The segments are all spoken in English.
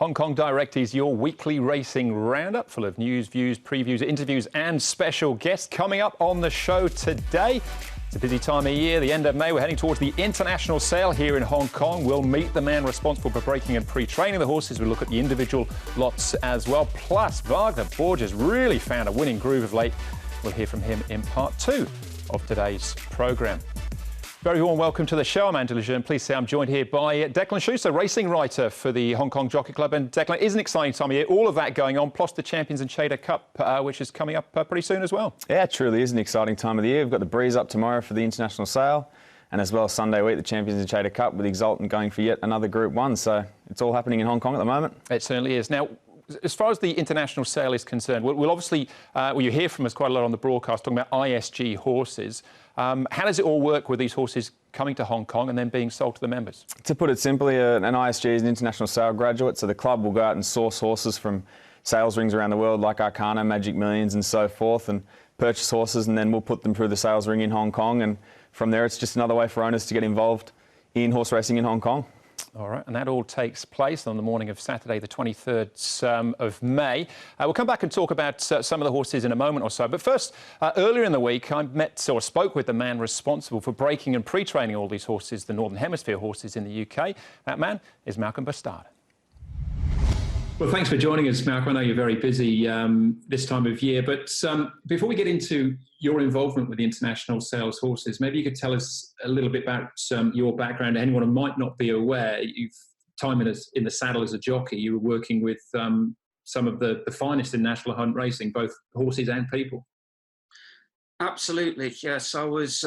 Hong Kong Direct is your weekly racing roundup full of news, views, previews, interviews and special guests. Coming up on the show today, it's a busy time of year, the end of May. We're heading towards the international sale here in Hong Kong. We'll meet the man responsible for breaking and pre-training the horses. We'll look at the individual lots as well. Plus, Vagner, Borges really found a winning groove of late. We'll hear from him in part 2 of today's programme. Very warm welcome to the show. I'm Andrew Le Jeune. Please say I'm joined here by Declan Schuster, racing writer for the Hong Kong Jockey Club. And Declan, it is an exciting time of year. All of that going on, plus the Champions and Trader Cup, which is coming up pretty soon as well. Yeah, it truly is an exciting time of the year. We've got the Breeze up tomorrow for the international sale, and as well as Sunday week, the Champions and Trader Cup with Exultant going for yet another Group 1. So it's all happening in Hong Kong at the moment. It certainly is. Now, as far as the international sale is concerned, we'll obviously, you hear from us quite a lot on the broadcast talking about ISG horses. How does it all work with these horses coming to Hong Kong and then being sold to the members? To put it simply, an ISG is an international sale graduate, so the club will go out and source horses from sales rings around the world like Arcana, Magic Millions and so forth, and purchase horses, and then we'll put them through the sales ring in Hong Kong, and from there it's just another way for owners to get involved in horse racing in Hong Kong. All right, and that all takes place on the morning of Saturday, the 23rd of May. We'll come back and talk about some of the horses in a moment or so. But first, earlier in the week, I met or spoke with the man responsible for breaking and pre-training all these horses, the Northern Hemisphere horses in the UK. That man is Malcolm Bastard. Well, thanks for joining us, Malcolm. I know you're very busy this time of year, but before we get into your involvement with the international sales horses, maybe you could tell us a little bit about your background. Anyone who might not be aware, you've time in the saddle as a jockey. You were working with some of the finest in national hunt racing, both horses and people. Absolutely, yes. I was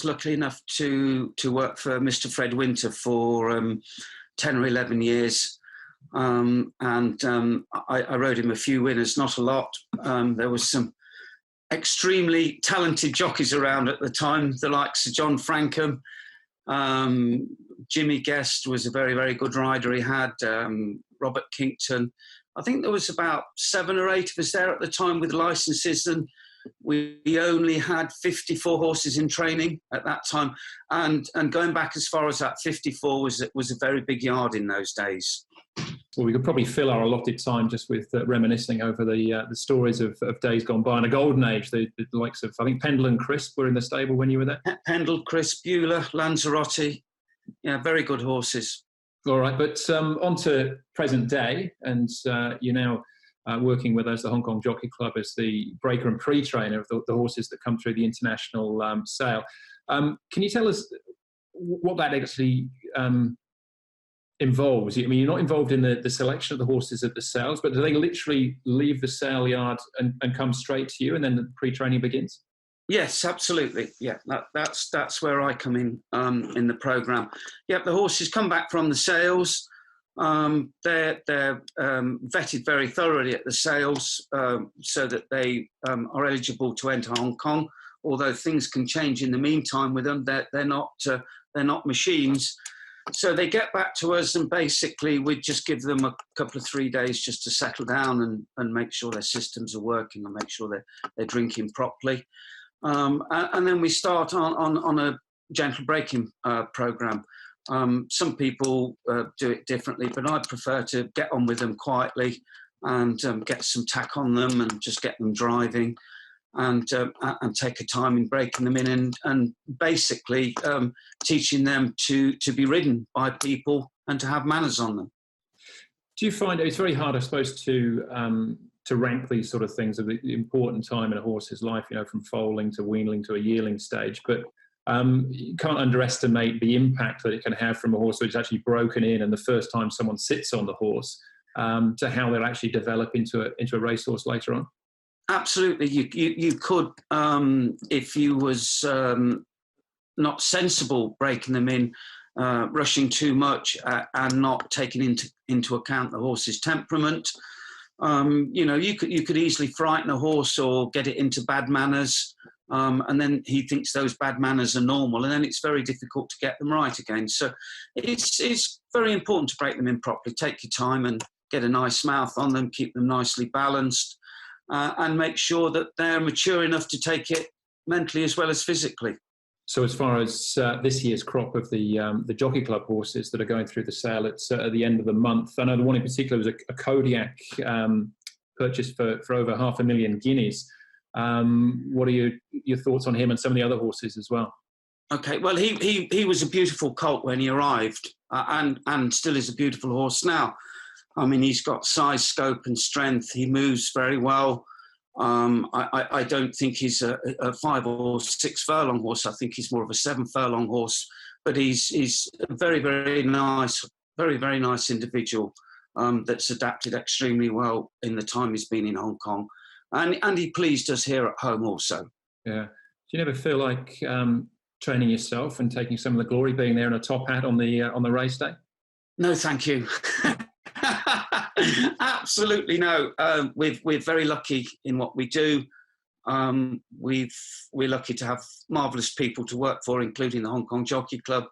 lucky enough to work for Mr. Fred Winter for 10 or 11 years. I rode him a few winners, not a lot. There was some extremely talented jockeys around at the time, the likes of John Frankham. Jimmy Guest was a very, very good rider. He had Robert Kington. I think there was about 7 or 8 of us there at the time with licenses, and we only had 54 horses in training at that time. And going back as far as that, 54 was a very big yard in those days. Well, we could probably fill our allotted time just with reminiscing over the stories of days gone by in a golden age. The likes of, I think, Pendle and Crisp were in the stable when you were there. Pendle, Crisp, Beulah, Lanzarote. Yeah, very good horses. All right, but on to present day, and you're now working with us, the Hong Kong Jockey Club, as the breaker and pre-trainer of the horses that come through the international sale. Can you tell us what that actually involves? I mean, you're not involved in the selection of the horses at the sales, but do they literally leave the sale yard and come straight to you, and then the pre-training begins? Yes, absolutely. Yeah, that's where I come in the programme. Yep, the horses come back from the sales. They're vetted very thoroughly at the sales so that they are eligible to enter Hong Kong. Although things can change in the meantime with them, they're not machines. So they get back to us, and basically we just give them a couple of 3 days just to settle down and make sure their systems are working and make sure they're drinking properly. And then we start on a gentle breaking programme. Some people do it differently, but I prefer to get on with them quietly and get some tack on them and just get them driving. And take a time in breaking them in and basically teaching them to be ridden by people and to have manners on them. Do you find it's very hard, I suppose, to rank these sort of things of the important time in a horse's life, you know, from foaling to weanling to a yearling stage, but you can't underestimate the impact that it can have from a horse which is actually broken in and the first time someone sits on the horse to how they'll actually develop into a racehorse later on. Absolutely, you could, if you was not sensible breaking them in, rushing too much and not taking into account the horse's temperament. You know, you could easily frighten a horse or get it into bad manners, and then he thinks those bad manners are normal, and then it's very difficult to get them right again. So it's very important to break them in properly. Take your time and get a nice mouth on them, keep them nicely balanced. And make sure that they're mature enough to take it mentally as well as physically. So as far as this year's crop of the Jockey Club horses that are going through the sale at the end of the month, I know the one in particular was a Kodiak purchased for over 500,000 guineas. What are your thoughts on him and some of the other horses as well? Okay, well, he was a beautiful colt when he arrived, and still is a beautiful horse now. I mean, he's got size, scope, and strength. He moves very well. I don't think he's a 5 or 6 furlong horse. I think he's more of a 7 furlong horse. But he's a very, very nice individual that's adapted extremely well in the time he's been in Hong Kong, and he pleased us here at home also. Yeah. Do you never feel like training yourself and taking some of the glory, being there in a top hat on the race day? No, thank you. Absolutely no. We're very lucky in what we do. We're lucky to have marvellous people to work for, including the Hong Kong Jockey Club,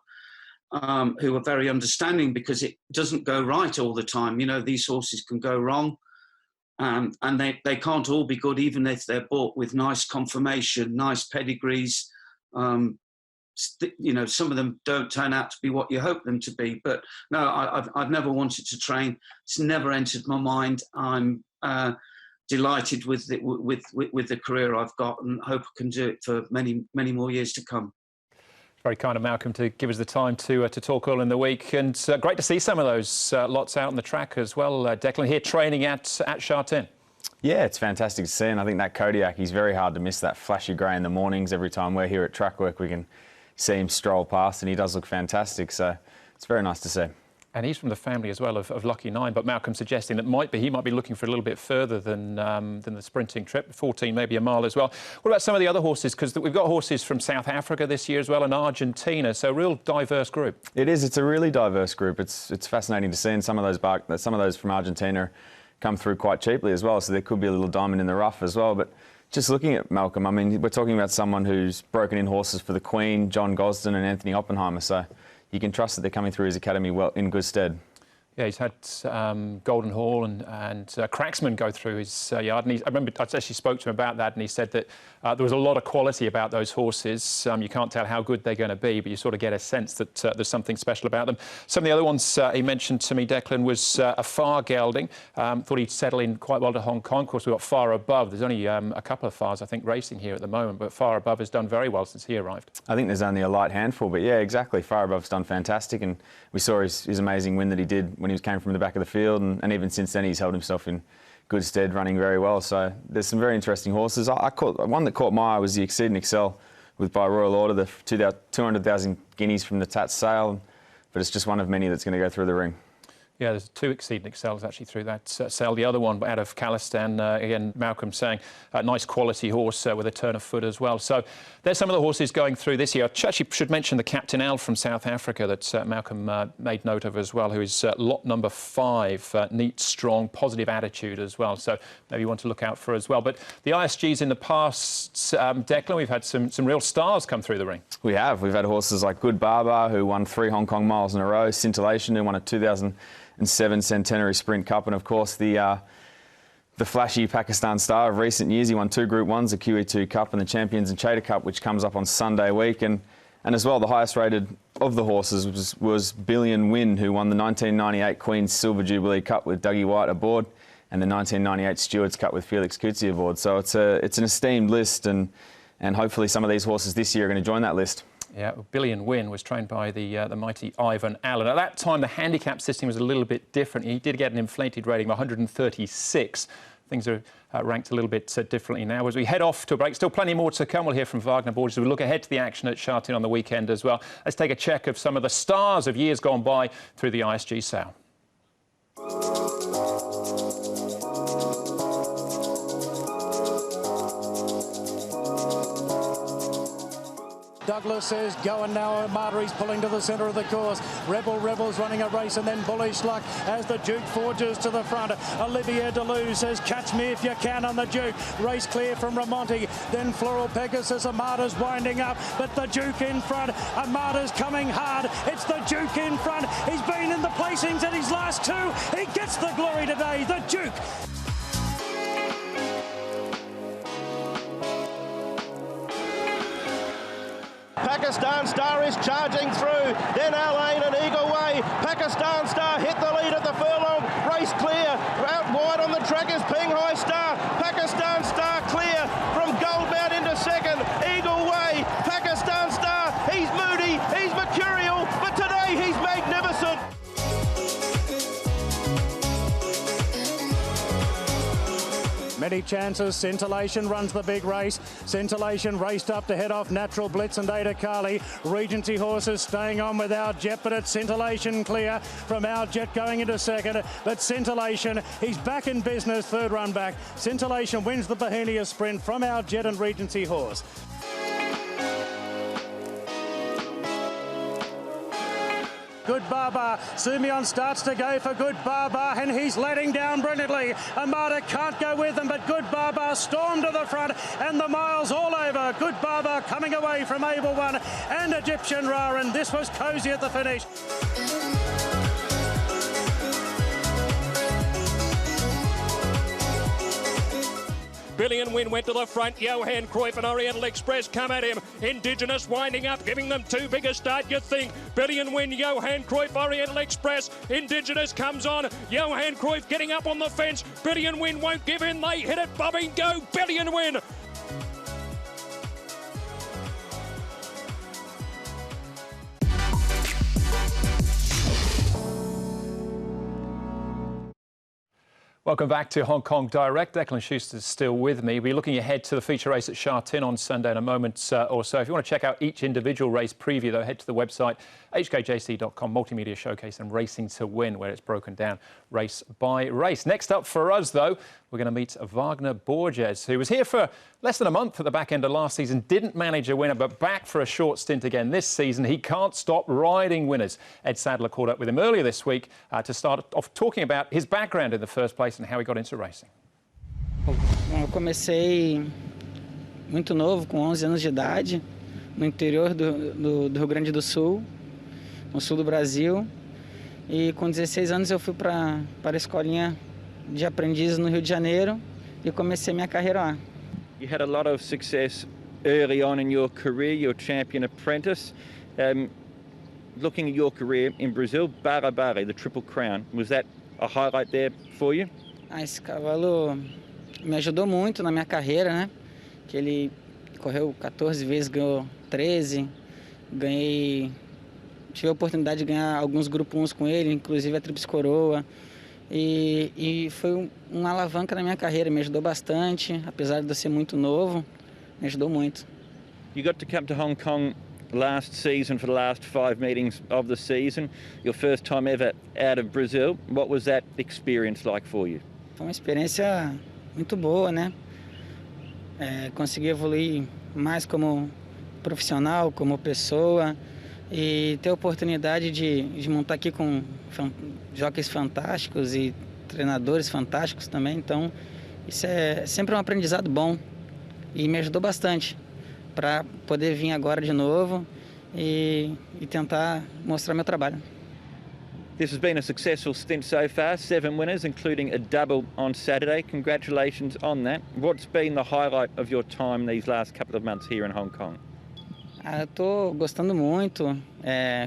who are very understanding, because it doesn't go right all the time. You know, these horses can go wrong, and they can't all be good, even if they're bought with nice conformation, nice pedigrees. You know, some of them don't turn out to be what you hope them to be. But no, I've never wanted to train. It's never entered my mind. I'm delighted with the career I've got, and hope I can do it for many, many more years to come. Very kind of Malcolm to give us the time to talk all in the week, and great to see some of those lots out on the track as well. Declan here training at Sha Tin. Yeah, it's fantastic to see, and I think that Kodiak, he's very hard to miss, that flashy grey in the mornings. Every time we're here at track work, we can see him stroll past, and he does look fantastic, so it's very nice to see. And he's from the family as well of Lucky 9, but Malcolm suggesting that he might be looking for a little bit further than the sprinting trip, 14, maybe a mile as well. What about some of the other horses? Because we've got horses from South Africa this year as well, and Argentina, so a real diverse group. It is. It's a really diverse group. It's fascinating to see, and some of those from Argentina come through quite cheaply as well, so there could be a little diamond in the rough as well. But just looking at Malcolm, I mean, we're talking about someone who's broken in horses for the Queen, John Gosden and Anthony Oppenheimer, so you can trust that they're coming through his academy well in good stead. Yeah, he's had Golden Hall and Cracksman go through his yard. And I remember I actually spoke to him about that, and he said that there was a lot of quality about those horses. You can't tell how good they're going to be, but you sort of get a sense that there's something special about them. Some of the other ones he mentioned to me, Declan, was a Far gelding. Thought he'd settle in quite well to Hong Kong. Of course, we've got Far Above. There's only a couple of Fars, I think, racing here at the moment, but Far Above has done very well since he arrived. I think there's only a light handful, but yeah, exactly. Far Above's done fantastic, and we saw his amazing win that he did when he came from the back of the field, and even since then he's held himself in good stead, running very well. So there's some very interesting horses. One that caught my eye was the Exceed & Excel by Royal Order, the 200,000 guineas from the Tats sale, but it's just one of many that's going to go through the ring. Yeah, there's 2 Exceed & Excels actually through that sale. The other one out of Khalistan, again, Malcolm saying, a nice quality horse with a turn of foot as well. So there's some of the horses going through this year. I actually should mention the Captain Al from South Africa that Malcolm made note of as well, who is lot number 5, neat, strong, positive attitude as well. So maybe you want to look out for as well. But the ISGs in the past, Declan, we've had some real stars come through the ring. We have. We've had horses like Good Barber, who won 3 Hong Kong miles in a row, Scintillation, who won a 2007 Centenary Sprint Cup, and of course the flashy Pakistan star of recent years. He won 2 Group 1s, the QE2 Cup and the Champions and Chater Cup, which comes up on Sunday week. And as well, the highest rated of the horses was Billion Win, who won the 1998 Queen's Silver Jubilee Cup with Dougie White aboard, and the 1998 Stewards Cup with Felix Coetzee aboard. So it's an esteemed list, and hopefully some of these horses this year are going to join that list. Yeah, Billion Win was trained by the mighty Ivan Allen. At that time, the handicap system was a little bit different. He did get an inflated rating of 136. Things are ranked a little bit differently now. As we head off to a break, still plenty more to come. We'll hear from Vagner, Borges. We'll look ahead to the action at Sha Tin on the weekend as well. Let's take a check of some of the stars of years gone by through the ISG sale. Douglas is going now. Armada's pulling to the centre of the course. Rebel's running a race, and then Bullish Luck as the Duke forges to the front. Olivier Deleuze says, catch me if you can on the Duke. Race clear from Ramonti. Then Floral Pegasus. Armada's winding up, but the Duke in front. Armada's coming hard. It's the Duke in front. He's been in the placings at his last 2. He gets the glory today. The Duke. Pakistan Star is charging through. Then Alain and Eagle Way. Pakistan Star hit the lead at the furlong. Race clear. Out wide on the track is Hoi Star. Pakistan Star clear from Goldmount into second. Eagle Way. Pakistan Star. He's moody. He's mercurial. But today he's magnificent. Many chances. Scintillation runs the big race. Scintillation raced up to head off Natural Blitz and Ada Carly. Regency horses staying on with Our Jet, but it's Scintillation clear from Our Jet going into second. But Scintillation, he's back in business, third run back. Scintillation wins the Bohemia sprint from Our Jet and Regency horse. Good Baba. Sumion starts to go for Good Baba, and he's letting down brilliantly. Amada can't go with him, but Good Baba stormed to the front, and the miles all over. Good Baba coming away from Able One and Egyptian Ra, and this was cosy at the finish. Billion Win went to the front. Johan Cruyff and Oriental Express come at him. Indigenous winding up, giving them too big a start, you think. Billion Win, Johan Cruyff, Oriental Express. Indigenous comes on. Johan Cruyff getting up on the fence. Billion Win won't give in. They hit it. Bobbing go. Billion Win. Welcome back to Hong Kong Direct. Declan Schuster is still with me. We're looking ahead to the feature race at Sha Tin on Sunday in a moment or so. If you want to check out each individual race preview, though, head to the website, hkjc.com, Multimedia Showcase and Racing to Win, where it's broken down race by race. Next up for us, though, we're going to meet Vagner Borges, who was here for less than a month at the back end of last season, didn't manage a winner, but back for a short stint again this season. He can't stop riding winners. Ed Sadler caught up with him earlier this week to start off talking about his background in the first place and how he got into racing. Bom, eu comecei muito novo, com 11 anos de idade, no interior do Rio Grande do Sul, no sul do Brasil. E com 16 anos eu fui para a escolinha de aprendizes no Rio de Janeiro e comecei minha carreira lá. You had a lot of success early on in your career, your champion apprentice. Looking at your career in Brazil, Barra Barra, the Triple Crown, was that a highlight there for you? Esse cavalo me ajudou muito na minha carreira, né? Que ele correu 14 vezes, ganhou 13, tive a oportunidade de ganhar alguns Grupo 1 com ele, inclusive a Tríplice Coroa. E foi uma alavanca na minha carreira, me ajudou bastante, apesar de eu ser muito novo, me ajudou muito. You got to come to Hong Kong last season for the last 5 meetings of the season, your first time ever out of Brazil. What was that experience like for you? Foi uma experiência muito boa, né? Consegui evoluir mais como profissional, como pessoa, e ter a oportunidade de montar aqui com jockeys fantásticos e treinadores fantásticos também. Então, isso é sempre um aprendizado bom e me ajudou bastante para poder vir agora de novo e tentar mostrar meu trabalho. This has been a successful stint so far, 7 winners, including a double on Saturday. Congratulations on that. What's been the highlight of your time these last couple of months here in Hong Kong? Eu estou gostando muito,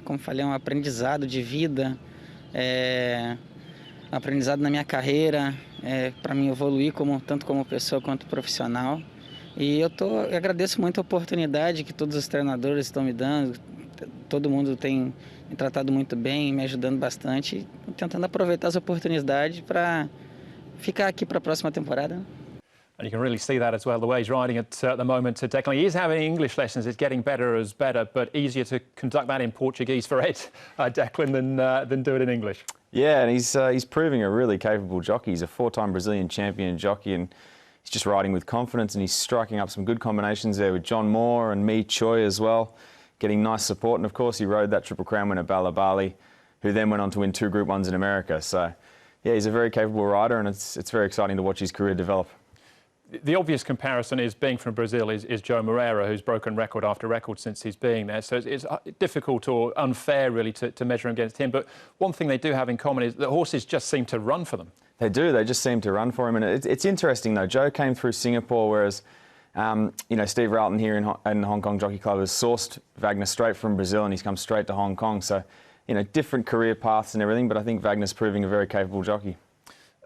como falei, é um aprendizado de vida, um aprendizado na minha carreira, para mim evoluir tanto como pessoa quanto profissional. E eu agradeço muito a oportunidade que todos os treinadores estão me dando, todo mundo tem me tratado muito bem, me ajudando bastante, tentando aproveitar as oportunidades para ficar aqui para a próxima temporada. And you can really see that as well, the way he's riding at the moment to Declan. He is having English lessons, it's getting better, but easier to conduct that in Portuguese for Ed, Declan, than do it in English. Yeah, and he's proving a really capable jockey. He's a 4-time Brazilian champion jockey, and he's just riding with confidence, and he's striking up some good combinations there with John Moore and Mi Choi as well, getting nice support. And of course, he rode that Triple Crown winner, Bala Bali, who then went on to win 2 Group 1s in America. So, yeah, he's a very capable rider, and it's very exciting to watch his career develop. The obvious comparison is being from Brazil is Joe Moreira, who's broken record after record since he's been there. So it's difficult or unfair, really, to measure against him. But one thing they do have in common is that horses just seem to run for them. They do. They just seem to run for him. And it's interesting, though. Joe came through Singapore, whereas You know, Steve Ralton here in the Hong Kong Jockey Club has sourced Vagner straight from Brazil, and he's come straight to Hong Kong. So, you know, different career paths and everything, but I think Vagner's proving a very capable jockey.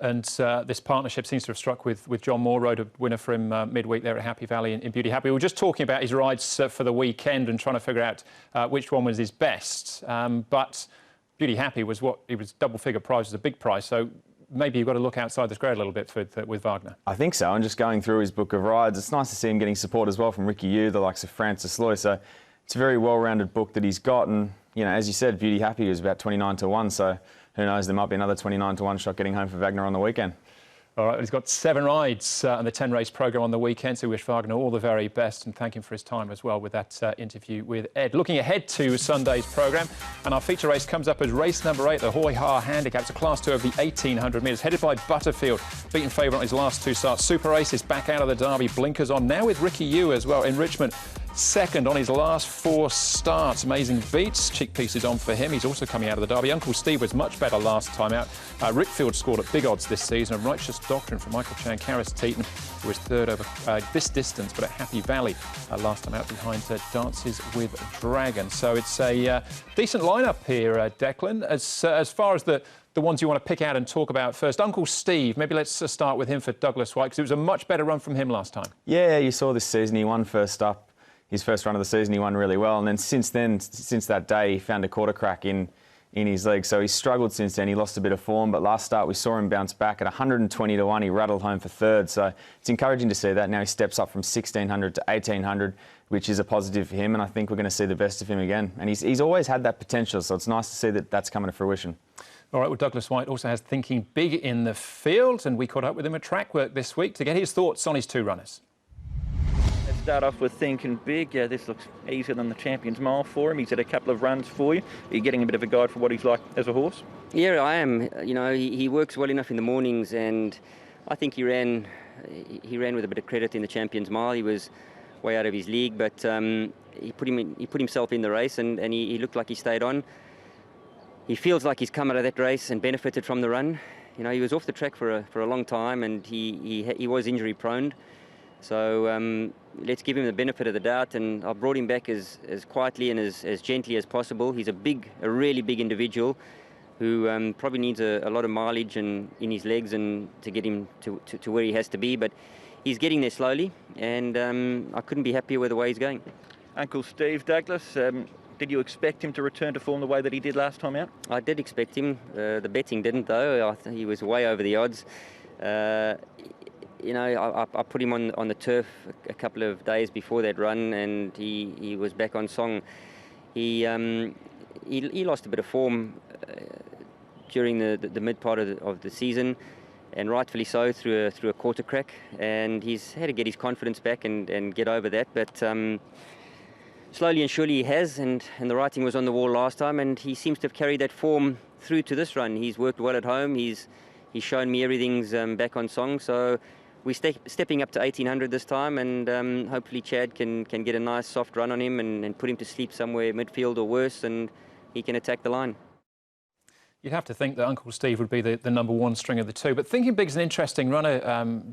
And this partnership seems to have struck with John Moore, rode a winner for him midweek there at Happy Valley in Beauty Happy. We were just talking about his rides for the weekend and trying to figure out which one was his best. But Beauty Happy was it was double-figure prize, was a big prize. So maybe you've got to look outside the square a little bit with Vagner. I think so. And just going through his book of rides, it's nice to see him getting support as well from Ricky Yu, the likes of Francis Loy. So it's a very well-rounded book that he's got. And, you know, as you said, Beauty Happy was about 29-1. So who knows, there might be another 29-1 shot getting home for Vagner on the weekend. All right, he's got 7 rides on the 10-race programme on the weekend, so we wish Vagner all the very best and thank him for his time as well with that interview with Ed. Looking ahead to Sunday's programme, and our feature race comes up as race number 8, the Hoi Ha Handicap. It's a Class 2 of the 1,800 metres, headed by Butterfield, beaten favourite on his last 2 starts. Super Race is back out of the Derby, blinkers on, now with Ricky Yu as well in Richmond. Second on his last 4 starts. Amazing beats. Cheek pieces on for him. He's also coming out of the Derby. Uncle Steve was much better last time out. Rickfield scored at big odds this season. A Righteous Doctrine from Michael Chan, Caris Teton, who was third over this distance, but at Happy Valley last time out behind Dances with Dragon. So it's a decent lineup here, Declan. As far as the ones you want to pick out and talk about first, Uncle Steve, maybe let's start with him for Douglas White, because it was a much better run from him last time. Yeah, you saw this season. He won first up. His first run of the season, he won really well. And then since that day, he found a quarter crack in his leg. So he's struggled since then. He lost a bit of form, but last start we saw him bounce back at 120-1. He rattled home for third. So it's encouraging to see that. Now he steps up from 1,600 to 1,800, which is a positive for him. And I think we're going to see the best of him again. And he's always had that potential. So it's nice to see that that's coming to fruition. All right, well, Douglas White also has Thinking Big in the field, and we caught up with him at track work this week to get his thoughts on his 2 runners. Let's start off with Thinking Big. This looks easier than the Champions Mile for him. He's had a couple of runs for you. Are you getting a bit of a guide for what he's like as a horse? Yeah, I am. You know, he works well enough in the mornings, and I think he ran with a bit of credit in the Champions Mile. He was way out of his league, but he put himself in the race, and he looked like he stayed on. He feels like he's come out of that race and benefited from the run. You know, he was off the track for a long time, and he was injury prone. So let's give him the benefit of the doubt, and I brought him back as quietly and as gently as possible. He's a really big individual who probably needs a lot of mileage in his legs and to get him to where he has to be, but he's getting there slowly, and I couldn't be happier with the way he's going. Uncle Steve, Douglas, did you expect him to return to form the way that he did last time out? I did expect him. The betting didn't, though. I think he was way over the odds. You know, I put him on the turf a couple of days before that run, and he was back on song. He lost a bit of form during the mid part of the season, and rightfully so, through a quarter crack. And he's had to get his confidence back and get over that. But slowly and surely he has, and the writing was on the wall last time, and he seems to have carried that form through to this run. He's worked well at home. He's shown me everything's back on song. So we're stepping up to 1,800 this time, and hopefully Chad can get a nice soft run on him and put him to sleep somewhere midfield or worse, and he can attack the line. You'd have to think that Uncle Steve would be the number 1 string of the 2. But Thinking Big's an interesting runner,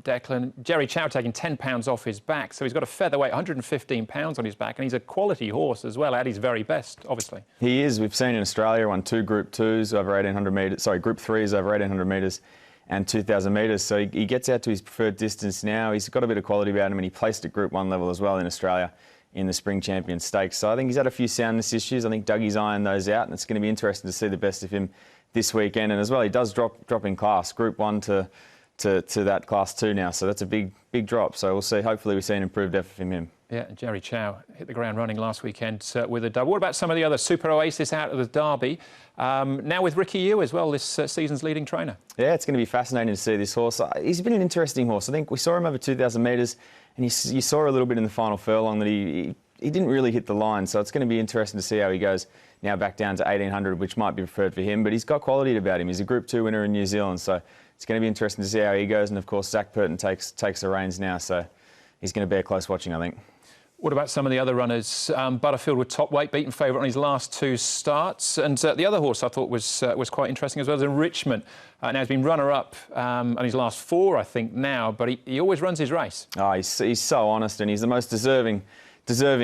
Declan. Jerry Chow taking 10 pounds off his back. So he's got a featherweight, 115 pounds on his back. And he's a quality horse as well, at his very best, obviously. He is. We've seen in Australia, won 2 Group 2s over 1,800 metres. Sorry, Group 3s over 1,800 metres and 2,000 metres. So he gets out to his preferred distance now. He's got a bit of quality about him, and he placed at Group 1 level as well in Australia in the Spring Champion Stakes. So I think he's had a few soundness issues. I think Dougie's ironed those out, and it's going to be interesting to see the best of him this weekend. And as well, he does drop in class, Group 1 to that Class 2 now. So that's a big drop. So we'll see. Hopefully we see an improved effort from him. Yeah, Jerry Chow hit the ground running last weekend with a double. What about some of the other Super Oasis out of the Derby? Now with Ricky Yu as well, this season's leading trainer. Yeah, it's going to be fascinating to see this horse. He's been an interesting horse. I think we saw him over 2,000 metres, and you saw a little bit in the final furlong that he didn't really hit the line. So it's going to be interesting to see how he goes now back down to 1,800, which might be preferred for him. But he's got quality about him. He's a Group 2 winner in New Zealand. So it's going to be interesting to see how he goes. And, of course, Zach Purton takes the reins now. So he's going to bear close watching, I think. What about some of the other runners? Butterfield with top weight, beaten favourite on his last 2 starts. And the other horse I thought was quite interesting as well as Enrichment. Now he's been runner-up on his last 4, I think, now, but he always runs his race. Oh, he's so honest, and he's the most deserving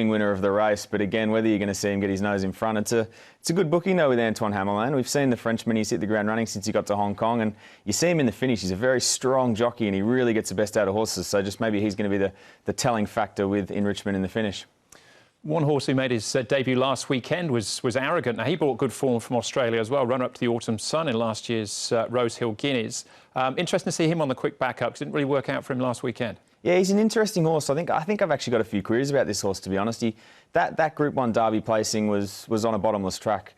winner of the race. But again, whether you're going to see him get his nose in front, it's a good booking though with Antoine Hamelin. We've seen the Frenchman, he's hit the ground running since he got to Hong Kong, and you see him in the finish. He's a very strong jockey and he really gets the best out of horses. So just maybe he's going to be the telling factor with Enrichment in the finish. One horse who made his debut last weekend was Arrogant. Now, he brought good form from Australia as well, runner-up to the Autumn Sun in last year's Rose Hill Guineas. Interesting to see him on the quick backup, because it didn't really work out for him last weekend. Yeah, he's an interesting horse. I think I've actually got a few queries about this horse, to be honest. That Group 1 Derby placing was on a bottomless track,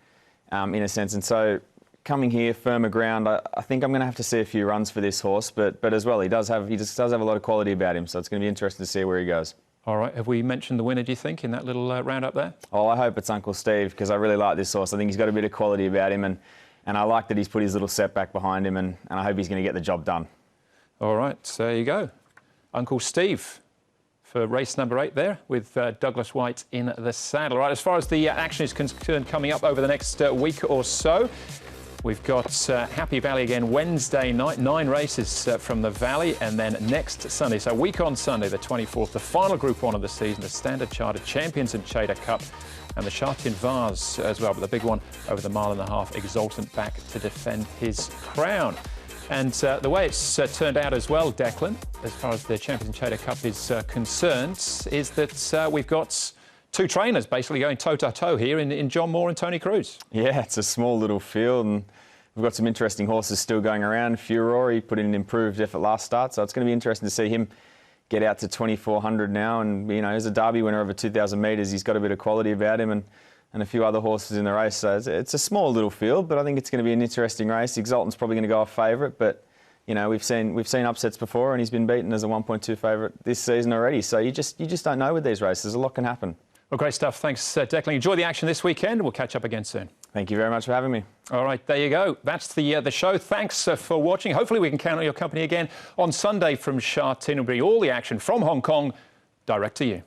in a sense. And so coming here, firmer ground, I think I'm going to have to see a few runs for this horse. But as well, he just does have a lot of quality about him. So it's going to be interesting to see where he goes. All right, have we mentioned the winner, do you think, in that little round-up there? Oh, I hope it's Uncle Steve, because I really like this horse. I think he's got a bit of quality about him, and I like that he's put his little setback behind him, and I hope he's going to get the job done. All right, so there you go. Uncle Steve for race number 8 there, with Douglas White in the saddle. Right, as far as the action is concerned, coming up over the next week or so, we've got Happy Valley again Wednesday night, 9 races from the Valley, and then next Sunday, so a week on Sunday, the 24th, the final Group 1 of the season, the Standard Chartered Champions and Chater Cup, and the Chartier Vase as well, but the big one over the 1.5 mile, Exultant back to defend his crown. And the way it's turned out as well, Declan, as far as the Champions and Chater Cup is concerned, is that we've got 2 trainers basically going toe-to-toe here in John Moore and Tony Cruz. Yeah, it's a small little field, and we've got some interesting horses still going around. Furore, he put in an improved effort last start, so it's going to be interesting to see him get out to 2,400 now. And, you know, as a Derby winner over 2,000 metres, he's got a bit of quality about him, and a few other horses in the race. So it's a small little field, but I think it's going to be an interesting race. Exultant's probably going to go off favourite, but, you know, we've seen upsets before, and he's been beaten as a 1.2 favourite this season already. So you just don't know with these races. A lot can happen. Well, great stuff. Thanks, Declan. Enjoy the action this weekend. We'll catch up again soon. Thank you very much for having me. All right, there you go. That's the show. Thanks for watching. Hopefully we can count on your company again on Sunday from Sha Tin. It'll be all the action from Hong Kong direct to you.